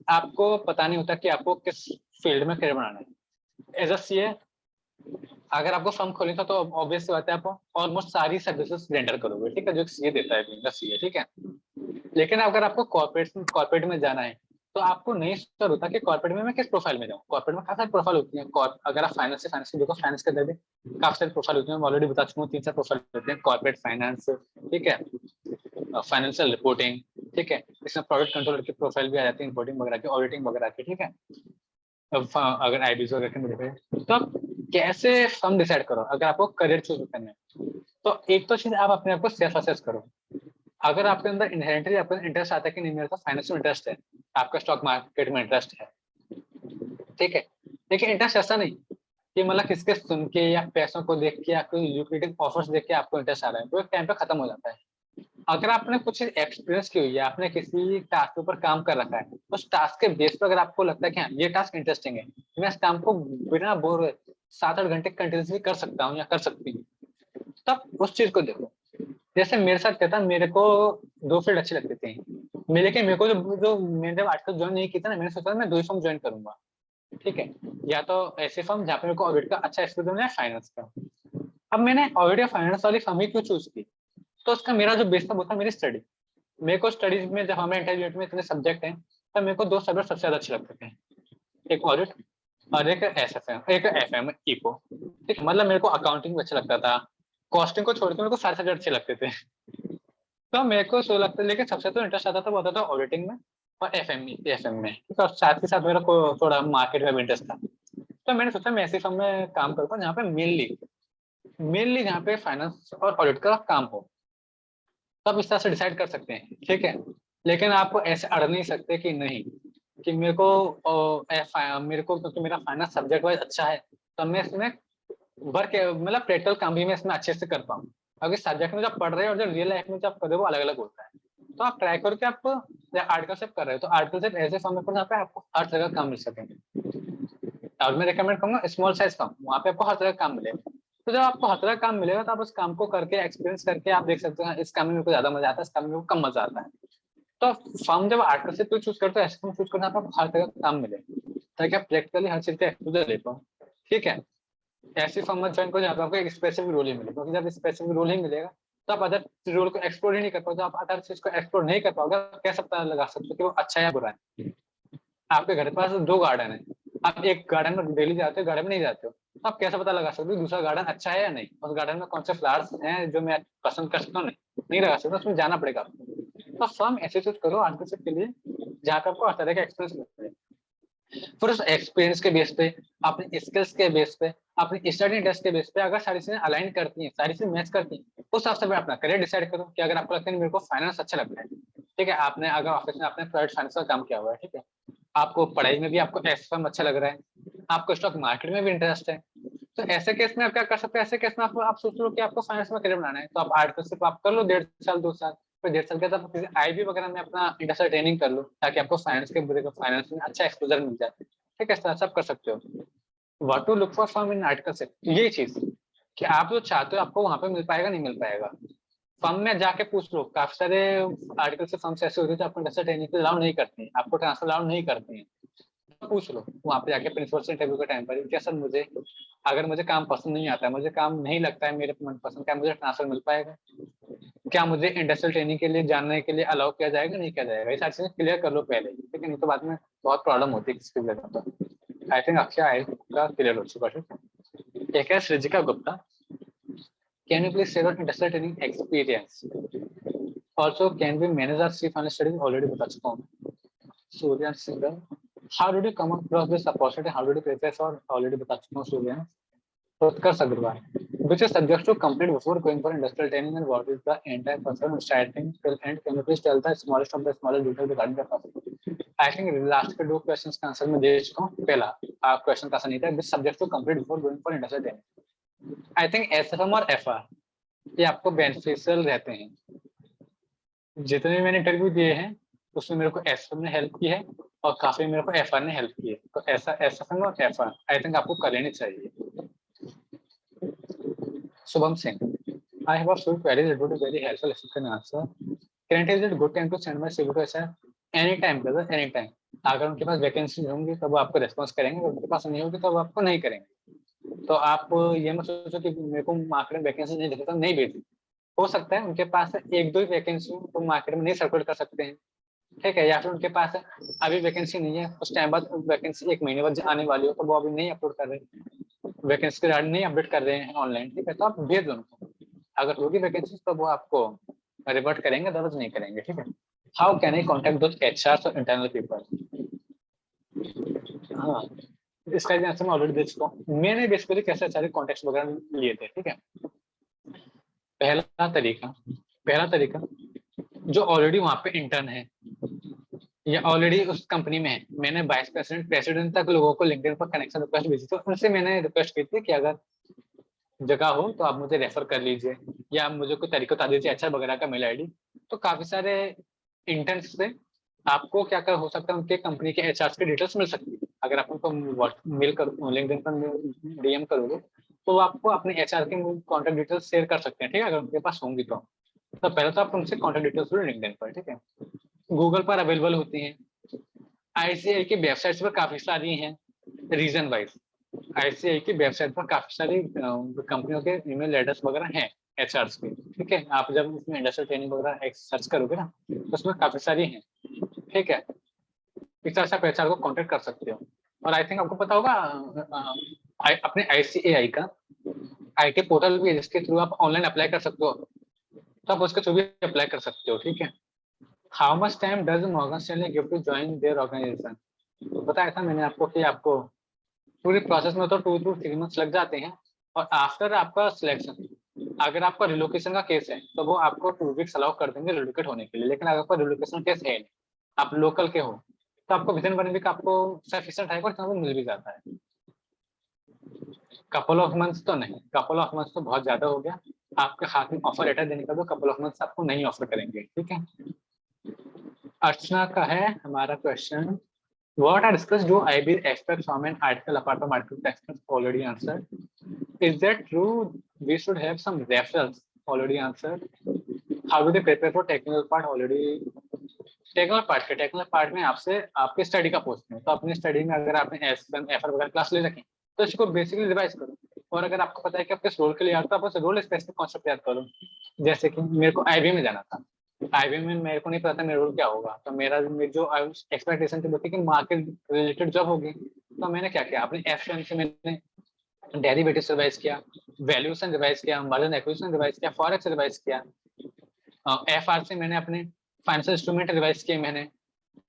आपको पता नहीं होता कि आपको किस फील्ड में करियर बनाना है। एज अ सीए अगर आपको फर्म खोलनी था तो ऑब्वियस सी बात है आप ऑलमोस्ट सारी सर्विसेज रेंडर करोगे, ठीक है, जो सीए देता है सीए, ठीक है। लेकिन अगर आपको कॉर्पोरेट में जाना है तो आपको नहीं श्योर होता कि कॉर्पोरेट में मैं किस प्रोफाइल में जाऊँ। कॉर्पोरेट में काफी सारी प्रोफाइल होती है, अगर आप फाइनेंस से देखो, फाइनेंस के अंदर भी काफी सारी प्रोफाइल होती है, मैं ऑलरेडी बता चुका हूँ 3-4 प्रोफाइल होते हैं, कॉर्पोरेट फाइनेंस, ठीक है, फाइनेंशियल रिपोर्टिंग, ठीक है, इसमें प्रोडक्ट कंट्रोलर की प्रोफाइल भी आ जाती है, रिपोर्टिंग वगैरह की, ऑडिटिंग वगैरह की, ठीक है। अगर आईबीज वगैरह में तो आप कैसे फर्म डिसाइड करो अगर आपको करियर चूज करना है, तो एक तो चीज आप अपने आप को सेल्फ असेस करो। अगर आपके अंदर इनहेरेंटली आपका इंटरेस्ट आता है कि नहीं मेरे को फाइनेंस में इंटरेस्ट है, आपका स्टॉक मार्केट में इंटरेस्ट है, ठीक है, लेकिन इंटरेस्ट ऐसा नहीं कि मतलब किसके सुन के या पैसों को देख के या कोई ल्यूक्रेटिव ऑफर्स देख के आपको इंटरेस्ट आ रहा है, वो एक टाइम पे खत्म हो जाता है। अगर आपने कुछ एक्सपीरियंस की हुई है, आपने किसी टास्क के ऊपर काम कर रखा है, उस टास्क के बेस पर अगर आपको लगता है कि हाँ ये टास्क इंटरेस्टिंग है, मैं इस काम को बिना बोर हुए 7-8 घंटे कंटिन्यूसली कर सकता हूँ या कर सकती हूँ, तब उस चीज को देखो। जैसे मेरे साथ क्या था, मेरे को 2 फील्ड अच्छे लगते थे, लेकिन मेरे को जो मैंने जब आजकल ज्वाइन नहीं किया था ना, मैंने सोचा मैं 2 ही फॉर्म ज्वाइन करूंगा, ठीक है। या तो ऐसे फर्म जहाँ पे मेरे को ऑडिट का अच्छा एक्सपीरियंस है, फाइनेंस का। अब मैंने ऑडिट या फाइनेंस वाली फर्म ही क्यों चूज की, तो उसका मेरा जो बेस था वो था मेरी स्टडी। मेरे को स्टडीज में जब हमें इंटरमीडिएट में इतने सब्जेक्ट हैं, तब मेरे को 2 सब्जेक्ट सबसे ज्यादा अच्छे लगते थे, एक ऑडिट और एक एसएफएम, एक एफएम इको, ठीक है। मतलब मेरे को अकाउंटिंग भी अच्छा लगता था, कॉस्टिंग को छोड़ के मेरे को सारे सब्जेक्ट अच्छे लगते थे। तो मेरे को सो लगता है, लेकिन सबसे तो इंटरेस्ट आता था वो आता था ऑडिटिंग में और एफएम में, ठीक है। और साथ ही साथ मेरा को थोड़ा मार्केट में भी इंटरेस्ट था। तो मैंने सोचा मैं ऐसी फर्म में काम करूंगा जहाँ पे मेनली जहाँ पे फाइनेंस और ऑडिट का काम हो। तब इस तरह से डिसाइड कर सकते हैं, ठीक है। लेकिन आपको ऐसे अड़ नहीं सकते कि नहीं, कि मेरे को मेरे को क्योंकि मेरा फाइनेंस सब्जेक्ट वाइज अच्छा है, तो मैं इसमें वर्क मतलब प्रैक्टिकल काम भी मैं इसमें अच्छे से कर पाऊँ। अगर सब्जेक्ट में जब पढ़ रहे हैं और जब रियल लाइफ में जब कर रहे हो वो अलग अलग होता है। तो आप ट्राई करो कि आप आर्टिकलशिप कर रहे हो, तो आर्टिकलशिप ऐसे फॉर्म में जहाँ पे आपको हर तरह का काम मिल सके। और मैं रिकमेंड करूंगा स्मॉल साइज फॉर्म, वहाँ पे आपको हर तरह का काम मिलेगा। तो जब आपको हर तरह का काम मिलेगा, तो आप उस काम को करके एक्सपीरियंस करके आप देख सकते हैं इस काम में मेरे को ज्यादा मजा आता है, इस काम में मेरे को कम मजा आता है। तो फर्म जब आर्टिकलशिप कोई चूज करते हो, ऐसे फर्म चूज करना आपको हर तरह का काम मिले, ताकि आप प्रैक्टिकली हर चीज का एक्सपोजर ले पाओ, ठीक है। ऐसी फर्म मत ज्वाइन करो जहाँ पे आपको एक स्पेसिफिक रोल ही मिले, क्योंकि जब स्पेसिफिक रोल ही मिलेगा तो आप अदर रोल को एक्सप्लोर ही नहीं कर पाओगे। आप अदर चीज को एक्सप्लोर नहीं कर पाओगे, आप कैसे पता लगा सकते हो कि वो अच्छा है या बुरा है। आपके घर के पास 2 गार्डन है, आप एक गार्डन में डेली जाते हो, गार्डन में नहीं जाते हो, तो आप कैसे पता लगा सकते हो दूसरा गार्डन अच्छा है या नहीं, उस गार्डन में कौन से फ्लावर्स हैं जो मैं पसंद कर सकता हूँ, नहीं लगा सकता, उसमें जाना पड़ेगा आपको। तो फर्म ऐसे चूज करो आर्टिकलशिप के लिए जहाँ पे आपको हर तरह का एक्सपीरियंस मिले। फिर उस एक्सपीरियंस के बेस पे, अपने स्किल्स के बेस पे, अपनी स्टडी इंटरेस्ट के बेस पे, अगर सारी चीजें अलाइन करती हैं, सारी चीजें मैच करती हैं, उस हिसाब से अपना करियर डिसाइड करो। कि अगर आपको लगता है मेरे को फाइनेंस अच्छा लगता है, ठीक है, आपने अगर ऑफिस में आपने प्राइवेट फाइनेंस का काम किया हुआ है, ठीक है, आपको पढ़ाई में भी आपको एफएम अच्छा लग रहा है, आपको स्टॉक मार्केट में भी इंटरेस्ट है, तो ऐसे केस में आप क्या कर सकते हैं, ऐसे केस में आप सोच लो कि आपको फाइनेंस में करियर बनाना है, तो आप आर्टिकलशिप आप कर लो 1.5 साल 2 साल, फिर 1.5 साल के बाद आप किसी आईबी वगैरह में अपना इंडस्ट्रियल ट्रेनिंग कर लो, ताकि आपको फाइनेंस में अच्छा एक्सपोजर मिल जाए, ठीक है। सब कर सकते हो। What to look for firm in articleship, यही चीज कि आप जो चाहते हो आपको वहां पे मिल पाएगा नहीं मिल पाएगा। फर्म में जाके पूछ लो, काफी सारे आर्टिकल से फर्म्स ऐसे होते हैं जो आपको इंडस्ट्रियल ट्रेनिंग अलाउ नहीं करती हैं, आपको ट्रांसफर अलाउ नहीं करती हैं। पूछ लो वहाँ पे जाके प्रिंसिपल से इंटरव्यू के टाइम पर, क्या सर मुझे अगर मुझे काम पसंद नहीं आता है, मुझे काम नहीं लगता है मेरे मन पसंद का, मुझे ट्रांसफर मिल पाएगा, क्या मुझे इंडस्ट्रियल ट्रेनिंग के लिए जानने के लिए अलाउ किया जाएगा नहीं किया जाएगा, ये सारी चीजें क्लियर कर लो पहले, ठीक है, नहीं तो बाद में बहुत प्रॉब्लम होती है किसी जगह पर। आई थिंक अक्षय आई का क्लियर हो चुका है। एक है Srijika Gupta, can you please share your industrial training experience, also can we manage our C finance studies, already बता चुका हूँ। Surya Singal, how did you come across this opportunity, how did you prepare for, already बता चुका हूँ सूर्य। उत्कर्ष Agarwal, which is subject to complete before going for industrial training, and what is the entire process from starting till end, can you please tell the smallest of the smallest detail regarding the process? I think last के 2 questions का answer मैं दे चुका हूँ। पहला question का answer नहीं था, this subject to complete before going for industrial training। I think SFM और एफआर ये आपको बेनिफिशियल रहते हैं। जितने भी मैंने इंटरव्यू दिए हैं उसमें मेरे को एसएफएम ने हेल्प की है और काफी मेरे को एफआर ने हेल्प की है, तो ऐसा एसएफएम और एफआर आई थिंक आपको कर लेनी चाहिए। Subham Singh, I have a few queries. It would be very helpful if you can answer. Currently, is it good time to send my CV to HR? Anytime, brother, anytime. अगर उनके पास vacancy होंगी तब आपको response करेंगे, अगर उनके पास नहीं होगी तब आपको नहीं करेंगे। तो आप ये मत सोचो कि मेरे को मार्केट में वैकेंसी नहीं दिखता नहीं भेजी, हो सकता है उनके पास 1-2 वैकेंसी हो तो मार्केट में नहीं सर्कुलेट कर सकते हैं, ठीक है। या फिर उनके पास अभी वैकेंसी नहीं है, उस टाइम बाद वैकेंसी 1 महीने बाद आने वाली हो तो वो अभी नहीं अपलोड कर रहे, वैकेंसी के नहीं अपडेट कर रहे हैं ऑनलाइन, ठीक है, तो आप भेज दो उनको, अगर होगी वैकेंसी तो वो आपको रिवर्ट करेंगे, दर्ज नहीं करेंगे, ठीक है। How can eye contact those HR और इंटरनल पीपल, हाँ इसका आंसर मैं ऑलरेडी दे चुका हूँ। मैंने बेसिकली कैसे सारे कॉन्टेक्ट वगैरह लिए थे, ठीक है। पहला तरीका जो ऑलरेडी वहाँ पे इंटर्न है या ऑलरेडी उस कंपनी में है, मैंने वाइस प्रेसिडेंट तक लोगों को लिंक्डइन पर कनेक्शन रिक्वेस्ट भेजी थी, उनसे मैंने रिक्वेस्ट की थी कि अगर जगह हो तो आप मुझे रेफर कर लीजिए, या आप मुझे कोई तरीका बता दीजिए एचआर वगैरह का मेल आईडी। तो काफी सारे इंटर्न्स से आपको क्या क्या हो सकता है, उनके कंपनी के एचआर की डिटेल्स मिल सकती है। अगर आप उनको मेल कर लिंक्डइन पर डीएम करोगे तो वो आपको अपने एचआर के कॉन्टैक्ट डिटेल्स शेयर कर सकते हैं, ठीक है, अगर उनके पास होंगी तो पहले तो आप उनसे कॉन्टैक्ट डिटेल्स लो लिंक्डइन पर, ठीक है। गूगल पर अवेलेबल होती हैं, आईसीआई की वेबसाइट्स पर काफी सारी हैं रीजन वाइज। आईसीआई की वेबसाइट पर काफी सारी कंपनियों के ईमेल एड्रेस वगैरह हैं एचआर के, ठीक है। आप जब इसमें इंडस्ट्रियल ट्रेनिंग वगैरह सर्च करोगे ना तो उसमें काफी सारी हैं, ठीक है। इस तरह से आप एचआर को कांटेक्ट कर सकते हो। और आई थिंक आपको पता होगा अपने आईसीएआई का आईटी पोर्टल भी है जिसके थ्रू आप ऑनलाइन अप्लाई कर सकते हो, तो आप उसके थ्रू भी अप्लाई कर सकते हो, ठीक है। How much time does Morgan Stanley give to join their organisation? बताया था मैंने आपको कि आपको पूरी प्रोसेस में तो 2 to 3 months लग जाते हैं। और आफ्टर आपका सिलेक्शन, अगर आपका रिलोकेशन का केस है तो वो आपको 2 weeks अलाउ कर देंगे रिलोकेट होने के लिए। लेकिन अगर आपका रिलोकेशन केस है नहीं, आप लोकल के हो, तो आपको विदिन 1 week आपको सफिशिएंट है और मिल भी जाता है। कपल ऑफ मंथ्स तो नहीं, कपल ऑफ मंथ्स तो बहुत ज्यादा हो गया। आपके हाथ में ऑफर लेटर देने का तो कपल ऑफ मंथ्स आपको नहीं ऑफर करेंगे, ठीक है। अर्चना का है हमारा question, what are discussed do IB expect from an article apart from article text already answered? Is that true? We should have some referrals already answered. How do they prepare for technical part already? Technical part में आपसे आपके study का पूछते हैं, तो अपनी study में अगर आपने एफआर वगैरह क्लास ले रखी तो इसको बेसिकली रिवाइज करो। और अगर आपको पता है कि आप किस रोल के लिए याद, तो आप उस रोल स्पेसिफिक कॉन्सेप्ट याद करो। जैसे कि मेरे को आईबीएम में जाना था, आईबीएम में मेरे को नहीं पता मेरा रोल क्या होगा, तो मेरी जो एक्सपेक्टेशन थी वो थी कि मार्केट रिलेटेड जॉब होगी। तो मैंने क्या किया, अपने एफ से मैंने डेरिवेटिव रिवाइज किया, वैल्यूएशन रिवाइज किया, मार्जिन एक्विजिशन रिवाइज किया, फॉरेक्स रिवाइज किया, एफआर से मैंने अपने फाइनेंशियल इंस्ट्रूमेंट रिवाइज किए मैंने,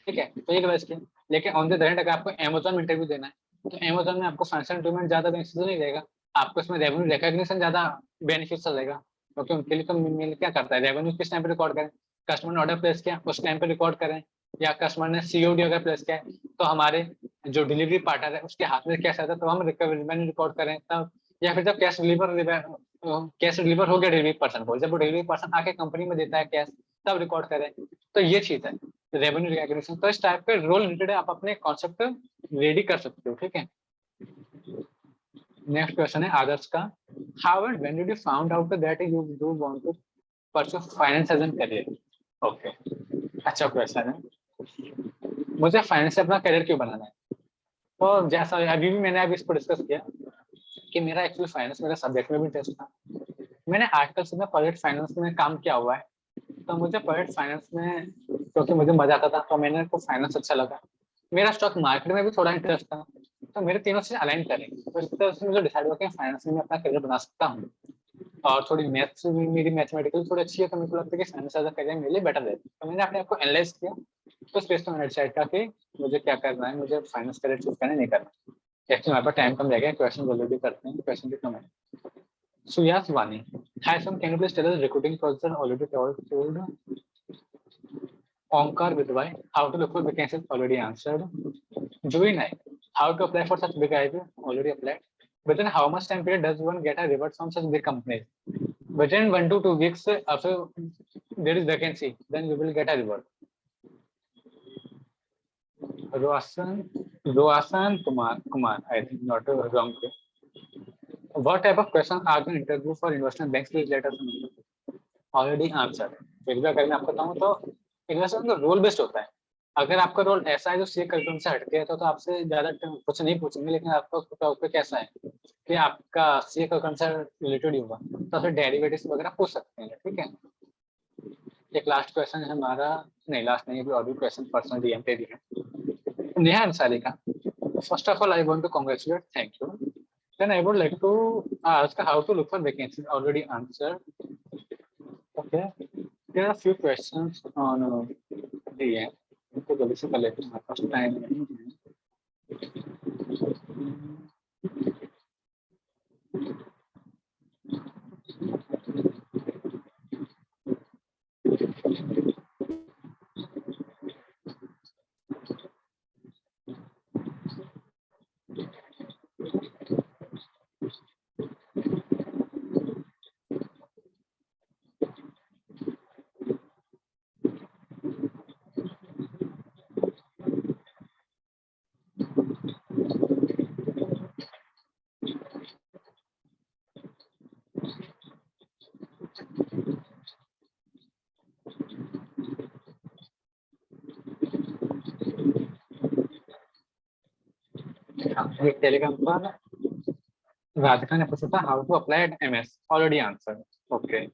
ठीक है। तो ये रिवाइज किया। लेकिन ऑन द अदर हैंड अगर आपको अमेजोन में इंटरव्यू देना है तो अमेजोन में आपको फाइनेंशियल इंस्ट्रूमेंट ज्यादा बेनिफिशियल नहीं रहेगा, आपको इसमें रेवेन्यू रिकॉग्निशन ज्यादा बेनिफिशियल रहेगा। क्योंकि उनके लिए तो मेल क्या करता है, रेवेन्यू किस टाइम पे रिकॉर्ड करें, कस्टमर ने ऑर्डर प्लेस किया उस टाइम पे रिकॉर्ड करें, या कस्टमर ने सीओडी अगर प्लेस किया है तो हमारे जो डिलीवरी पार्टनर है उसके हाथ में कैश आता है तो हम रेवेन्यू रिकॉर्ड करें तब, या फिर जब कैश डिलीवर हो गया डिलीवरी पर्सन को, जब वो डिलीवरी पर्सन आके कंपनी में देता है कैश तब रिकॉर्ड करें। तो ये चीज है रेवेन्यू रिकॉग्निशन। तो इस टाइप के रोल रिलेटेड आप अपने कॉन्सेप्ट रेडी कर सकते हो, ठीक है। नेक्स्ट क्वेश्चन है आदर्श का, how and when did you found out that you do want to pursue finance as an career? Okay, अच्छा क्वेश्चन है। मुझे फाइनेंस से अपना करियर क्यों बनाना है? तो जैसा अभी भी मैंने अभी इसको डिस्कस किया कि मेरा एक्चुअली फाइनेंस मेरा सब्जेक्ट में भी इंटरेस्ट था। मैंने आजकल से प्रोजेक्ट फाइनेंस में काम किया हुआ है, तो मुझे प्रोजेक्ट फाइनेंस में क्योंकि मुझे मजा आता था तो मैंने को फाइनेंस अच्छा लगा। मेरा स्टॉक मार्केट में भी थोड़ा इंटरेस्ट था, तो मेरे तीनों से अलाइन करें तो इस तरह से मुझे डिसाइड हुआ कि फाइनेंस में अपना करियर बना सकता हूँ। और थोड़ी मैथ्स भी मेरी मैथमेटिकल थोड़ी अच्छी है, तो मेरे को लगता है कि फाइनेंस एज अ करियर मेरे लिए बेटर है। तो मैंने अपने आप को एनालाइज किया, तो उस बेस पर मैंने डिसाइड किया कि मुझे क्या करना है, मुझे फाइनेंस करियर चूज करना नहीं करना। एक्चुअली हमारे पास टाइम कम रह गया, क्वेश्चन जल्दी करते हैं, क्वेश्चन भी कम है। Suyas Vani, hi Sam, can you please tell us recruiting process already told? Omkar Vidwai, how to look for vacancies already answered. Joey Naik, how to apply for such big IPO already applied. Within how much time period does one get a reward from such big companies? Within 1 to 2 weeks after there is vacancy, then you will get a reward. Roasan Kumar, I think not a wrong. What type of question are the interview for investment banks? Please let us know. Already answer है। फिर भी अगर मैं आपको बताऊं तो investment का role based होता है। अगर आपका रोल ऐसा है जो सी करिकुलम से हटके है तो आपसे ज्यादा कुछ नहीं पूछेंगे, लेकिन आपका टॉपिक कैसा है कि आपका सी करिकुलम से रिलेटेड ही होगा तो फिर डेरिवेटिव्स वगैरह पूछ सकते हैं, ठीक है। एक लास्ट क्वेश्चन है हमारा, नहीं लास्ट नहीं, अभी और भी क्वेश्चन पर्सनल डीएम पे भी है। नेहा अंसारी का, first of all I want to congratulate, thank you. Then I would like to ask how to look for vacancies, already answer. Okay, there are a few questions on DM. इनको जल्दी से कर लेते हैं, हमारे पास टाइम नहीं हाँ, एक टेलीग्राम पर राधिका ने पूछा था how to apply at MS, already answer. Okay,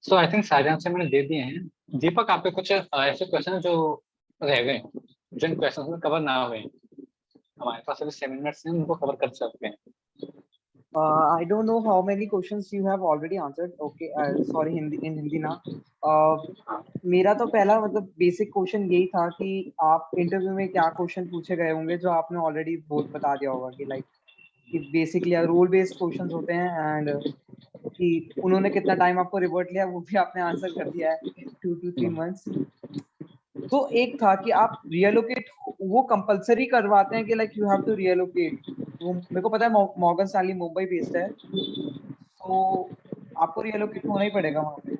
so I think सारे आंसर मैंने दे दिए हैं। दीपक, आपके कुछ ऐसे क्वेश्चन जो रह गए, जिन क्वेश्चन में कवर ना हुए, हमारे पास अभी 7 मिनट्स हैं, उनको कवर कर सकते हैं। I don't know how many questions you have already answered. Okay, sorry, Hindi in Hindi ना। मेरा तो पहला मतलब बेसिक क्वेश्चन यही था कि आप इंटरव्यू में क्या क्वेश्चन पूछे गए होंगे जो आपने ऑलरेडी बहुत बता दिया होगा कि लाइक कि बेसिकली रोल बेस्ड क्वेश्चंस होते हैं एंड कि उन्होंने कितना टाइम आपको रिवर्ट लिया वो भी आपने आंसर कर दिया है, 2 to 3 months। तो एक था कि आप रियलोकेट वो कंपलसरी करवाते हैं कि लाइक यू हैव टू रियलोकेट। वो मेरे को पता है मॉर्गन स्टैनली मुंबई बेस्ड है, तो आपको रियलोकेट होना ही पड़ेगा वहां पे।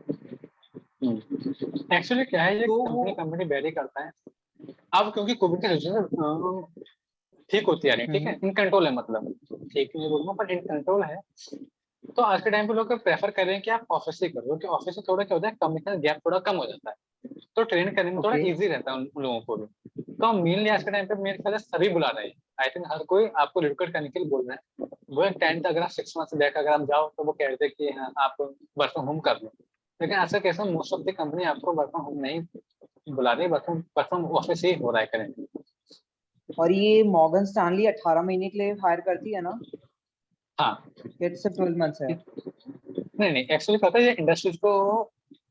एक्चुअली क्या है, ये तो वो कंपनी कंपनी वेरी करता है। अब क्योंकि कोविड की सिचुएशन ठीक होती आ रही है, ठीक है, इन कंट्रोल है, मतलब ठीक नहीं बोलूंगा पर इन कंट्रोल है। तो आज के टाइम पे लोग प्रेफर कर रहे हैं कि आप ऑफिस से करो, क्योंकि ऑफिस से थोड़ा क्या होता है, कम्युनिकेशन गैप थोड़ा कम हो जाता है, तो ट्रेन करने में थोड़ा ओके इजी रहता है उन लोगों को भी। तो मेनली आज के टाइम पे मेरे ख्याल से सभी बुला रहे हैं। आई थिंक हर कोई आपको रिक्रूट करने के लिए बोल रहे हैं। वो एक टाइम तक अगर आप 6 मंथ बैक अगर आप जाओ तो वो कहते हैं कि हाँ आप वर्क फ्रॉम होम कर लो, लेकिन ऐसा कैसा मोस्ट ऑफ द कंपनी आपको वर्क फ्रॉम होम नहीं बुला रही, वर्क फ्रॉम ऑफिस ही हो रहा है करेंगे। और ये मॉर्गन स्टैनली 18 महीने के लिए हायर करती है ना, हाँ, या सिर्फ 12 मंथ्स है? नहीं नहीं, एक्चुअली पता है ये इंडस्ट्रीज को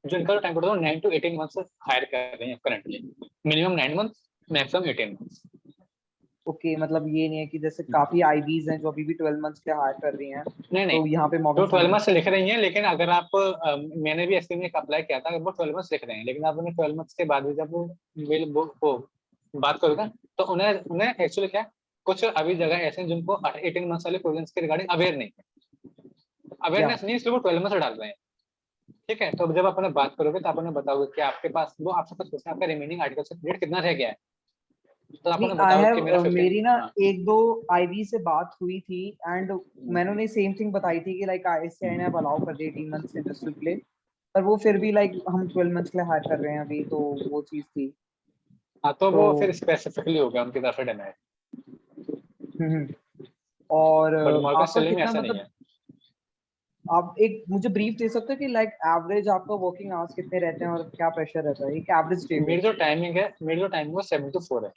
जो इनका टाइम पड़ता है 9 to 18 मंथ हायर कर रहे हैं currently, minimum 9 month, maximum 18 month. Okay, मतलब ये नहीं है कि जैसे काफी आईबीज हैं जो अभी भी 12 मंथ्स के हायर कर रही हैं, नहीं नहीं, तो यहाँ पे मॉर्गन तो 12 स्टैनली। मंथ से लिख रही हैं, लेकिन अगर आप मैंने भी ऐसे में एक अप्लाई किया था, वो 12 मंथ लिख रहे हैं, लेकिन आप उन्हें 12 मंथ के बाद भी जब वो बात करोगे तो उन्हें उन्हें एक्चुअली क्या, कुछ अभी जगह ऐसे हैं जिनको 18 मंथ वाले प्रोविजंस के रिगार्डिंग अवेयर नहीं है, या अवेयरनेस नहीं, इसलिए वो 12 मंथ से डाल रहे हैं। ठीक है, तो जब आप उन्हें बात करोगे तो आप उन्हें बताओगे कि आपके पास, वो आपसे कुछ पूछना आपका रिमेनिंग आर्टिकल से पीरियड कितना रह गया है, तो आप नहीं, उन्हें आई बताओगे कि मेरा हैव 15। मेरी ना हाँ, एक दो आईबी से बात हुई थी एंड मैंने उन्हें सेम थिंग बताई थी कि लाइक आईसीआई ने अब अलाउ कर दिया 18 मंथ्स इंडस्ट्रियल प्ले, पर वो फिर भी लाइक हम 12 मंथ्स के लिए हायर कर रहे हैं अभी, तो वो चीज थी। हाँ, तो तो वो फिर स्पेसिफिकली हो गया उनकी तरफ से डिनाई। हम्म। और बट मॉर्गन आपका स्टैनली में कितना ऐसा नहीं मतलब, है। आप एक मुझे ब्रीफ दे सकते हैं कि लाइक एवरेज आपका वर्किंग आवर्स कितने रहते हैं और क्या प्रेशर रहता है एक एवरेज डे पे? मेरी जो टाइमिंग वो 7 to 4 है,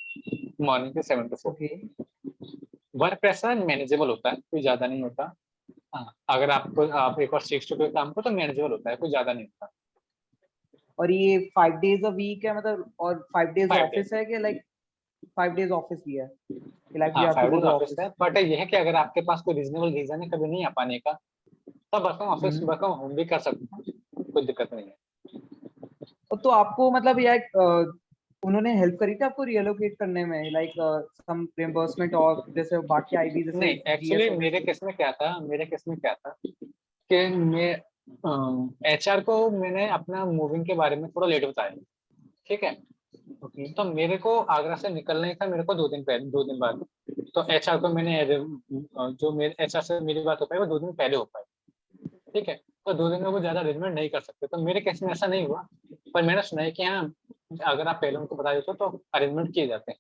मॉर्निंग के 7 to 4। Okay. Work pressure manageable होता है, कोई ज्यादा नहीं होता। हाँ, अगर आप एक और 6 to 2 काम को तो मैनेजेबल होता है, कोई ज्यादा नहीं होता। और ये 5 days अ वीक है मतलब, और 5 days 5 डेज, ऑफिस है कि लाइक 5 days ऑफिस भी है कि लाइक वी हाँ have to 5 days go to office है, ऑफिस? बट यह है कि अगर आपके पास कोई रीजनेबल रीजन है कभी नहीं आ पाने का, तब work from office, work from home भी कर सकते हैं, कोई दिक्कत नहीं है। तो आपको मतलब यार उन्होंने हेल्प करी थी आपको रियलोकेट करने में, लाइक सम रिइंबर्समेंट और जैसे बाकी आईबी जैसे नहीं, जीएस एक्चुअली वगैरह से? मेरे केस में क्या था कि मैं एचआर को मैंने अपना मूविंग के बारे में थोड़ा लेट बताया। ठीक है, ओके तो मेरे को आगरा से निकलना ही था, मेरे को 2 दिन पहले, 2 दिन बाद। तो एचआर को मैंने जो मेरे एचआर से मेरी बात हो पाई वो 2 दिन पहले हो पाई। ठीक है, तो 2 दिन में वो ज्यादा अरेंजमेंट नहीं कर सकते, तो मेरे केस में ऐसा नहीं हुआ। पर मैंने सुना है कि हाँ, अगर आप पहले उनको बता देते हो तो अरेंजमेंट किए जाते हैं।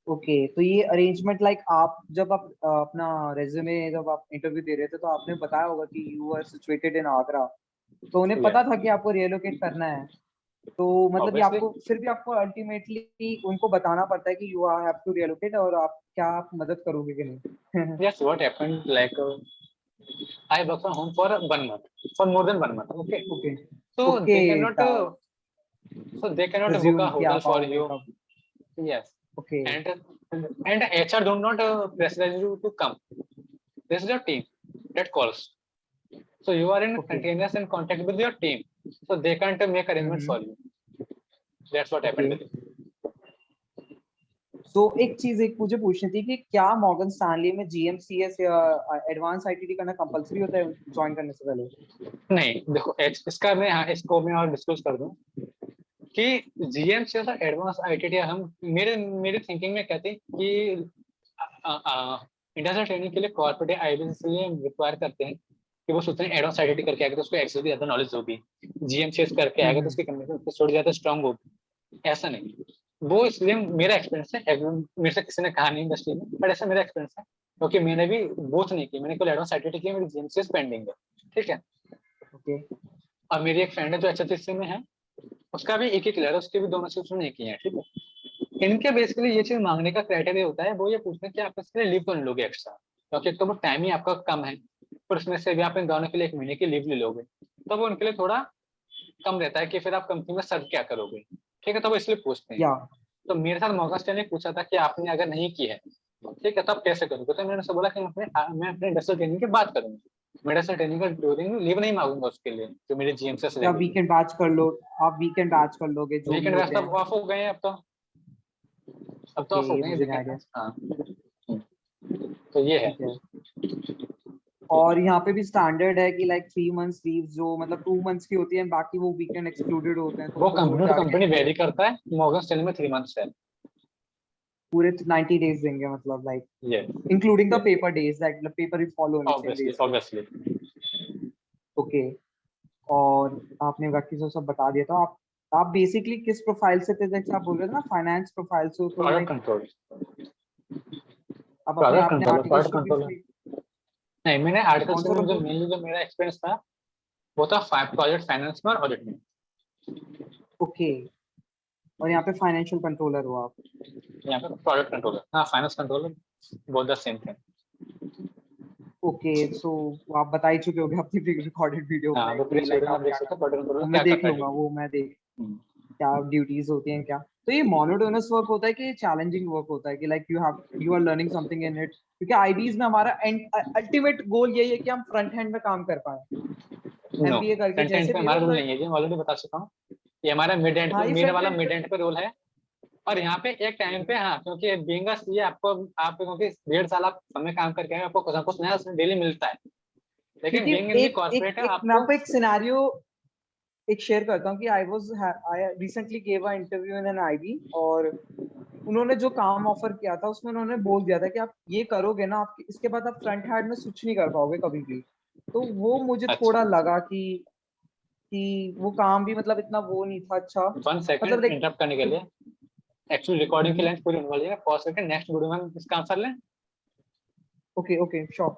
ओके। तो ये अरेंजमेंट लाइक आप जब आप अपना रेज्यूमे जब आप इंटरव्यू दे रहे थे तो आपने बताया होगा कि you are situated in Agra, तो उन्हें पता था कि आपको रियलोकेट करना है, तो मतलब ये ऑब्वियसली, आपको फिर भी आपको अल्टीमेटली उनको बताना पड़ता है कि यू आर हैव टू रियलोकेट, और आप क्या आप मदद करोगे कि नहीं? yes, what happened, like I work from home for 1 month, for more than 1 month. Okay, okay so okay, they cannot, book a assume कि hotel आप for आओगे you. तब। Yes, okay and HR do not pressurize you to come. This is your team that calls. So you are in okay. continuous in contact with your team. So they can't make arrangements for you. That's what okay. happened with it. तो एक चीज एक मुझे पूछनी थी कि क्या Morgan Stanley में जीएमसीएस या एडवांस आईटीडी करना कंपलसरी होता है ज्वाइन करने से पहले? नहीं देखो, इसका मैं, हाँ, इसको मैं और डिस्क्लोज कर दूं कि जीएम से एडवांस आईटीटी हम, मेरे थिंकिंग में क्या थी कि इंडस्ट्रियल ट्रेनिंग के लिए कॉर्पोरेट आईबी इसलिए रिक्वायर करते हैं कि वो सोचते हैं एडवांस आईटीटी करके आएगा तो उसको एक्सेस भी ज्यादा नॉलेज होगी, जीएमसीएस करके आएगा तो हम्म। उसकी कम्युनिकेशन थोड़ी ज्यादा स्ट्रांग होगी। ऐसा नहीं, वो इसलिए मेरा एक्सपीरियंस है, मेरे से किसी ने कहा नहीं इंडस्ट्री में, बट ऐसा मेरा एक्सपीरियंस है क्योंकि मैंने भी बोथ नहीं की, मैंने केवल एडवांस सर्टिफिकेट की, मेरी जीएमसीएस पेंडिंग है, ठीक है। ओके और मेरी एक फ्रेंड है जो एचएससी में है, उसका भी एक ही क्लियर है, उसके भी दोनों से उसने एक ही है, ठीक है। इनके बेसिकली ये चीज मांगने का क्राइटेरिया होता है, वो ये पूछते हैं कि आप इसके लिए लीव तो नहीं लोगे एक्स्ट्रा, क्योंकि एक तो वो टाइम ही आपका कम है, पर उसमें से भी आप इन दोनों के लिए 1 महीने की लीव ले लोगे, तो वो उनके लिए थोड़ा कम रहता है कि फिर आप कंपनी में सर्व क्या करोगे, ठीक है, तो वो इसलिए पूछते हैं। या तो मेरे साथ मॉर्गन स्टैनली ने पूछा था कि आपने अगर नहीं की है, ठीक है, तो आप कैसे करोगे, तो मैंने उसे बोला कि मैं अपने इंडस्ट्रियल ट्रेनिंग की बात करूंगा, मैं इंडस्ट्रियल ट्रेनिंग का ड्यूरिंग लीव नहीं मांगूंगा उसके लिए, जो मेरी जीएमसी से या रहेगी। वीकेंड बैच कर लो, आप वीकेंड बैच कर लोगे जो भी वीकेंड होते वैसे हैं। तो ऑफ हो गए हैं, अब तो ओके ऑफ हो ये गए हैं मुझे नहीं वीकेंड आइडिया। में, हाँ। तो ये है। ठीक है। ठीक है, और यहाँ पे भी स्टैंडर्ड है कि लाइक 3 मंथ्स लीव जो मतलब 2 मंथ्स की होती है, बाकी वो वीकेंड एक्सक्लूडेड होते हैं, तो वो उनको छोड़ कंपनी के टू आगे कंपनी वेरी करता है, मॉर्गन स्टैनली में 3 मंथ्स है। पूरे 90 days देंगे, मतलब लाइक ये इंक्लूडिंग द ये पेपर डेज, लाइक पेपर भी फॉलो होने चाहिए ऑब्वियसली बेसिकली। ऑब्वियसली। ओके। और आपने बाकी सब बता दिया, तो आप बेसिकली किस प्रोफाइल से थे, जैसे आप बोल रहे थे ना फाइनेंस प्रोफाइल से, तो प्रोडक्ट लाइक कंट्रोल, आप अपने प्रोडक्ट आपने कंट्रोलर, आर्टिकल्स प्रोडक्ट तो कंट्रोलर। भी नहीं, मैंने कौन आर्टिकल्स सा में जो रोल? मेनली जो मेरा एक्सपीरियंस था वो था 5 प्रोजेक्ट फाइनेंस में और ऑडिट में। ओके। और यहाँ पे फाइनेंशियल कंट्रोलर हो आप? यहाँ पे प्रोडक्ट कंट्रोलर, हाँ, finance controller, both the same thing. Okay so आप बता ही चुके होगे अपनी प्री रिकॉर्डेड वीडियो हाँ, में वो कि प्रीवियस लाइक वीडियो में आप आप देख क्या सकते कर, हो प्रोडक्ट कंट्रोलर वो क्या मैं देख करता है लूंगा, डेली। वो मैं देख क्या ड्यूटीज होती हैं क्या। तो ये मोनोटोनस वर्क होता है कि चैलेंजिंग वर्क होता है कि like you are learning something in it, क्योंकि आईबीज में हमारा अल्टीमेट गोल यही है कि हम फ्रंट हैंड में काम कर पाए, नो, एमबीए करके फ्रंट एंड जैसे पे भी हो हमारा रोल मतलब। नहीं है, ये मैं ऑलरेडी बता चुका हूँ। ये हमारा मिड एंड पे, हाँ ये मेरे फ्रंट वाला हैंड पे। मिड एंड पे रोल है। और यहाँ पे एक टाइम पे, हाँ, क्योंकि बीइंग अ सीए आपको, आप क्योंकि 1.5 साल आप समय काम करके आए हैं, आपको कुछ ना कुछ नया डेली मिलता है, लेकिन क्योंकि बीइंग इन दी एक एक कॉर्पोरेट है एक मैं आपको। आपको एक सिनेरियो एक शेयर करता हूँ कि I recently gave a interview in an IB, और उन्होंने जो काम ऑफर किया था उसमें उन्होंने बोल दिया था कि आप ये करोगे ना, आप इसके बाद आप फ्रंट हैंड में स्विच नहीं कर पाओगे कभी भी। तो वो मुझे अच्छा, थोड़ा लगा कि वो काम भी मतलब इतना वो नहीं था अच्छा। 1 सेकंड मतलब लाइक इंटरप्ट करने के लिए। एक्चुअली रिकॉर्डिंग की लेंथ पूरी होने वाली है, पॉज करके नेक्स्ट वीडियो में इसका आंसर लें। Okay okay sure.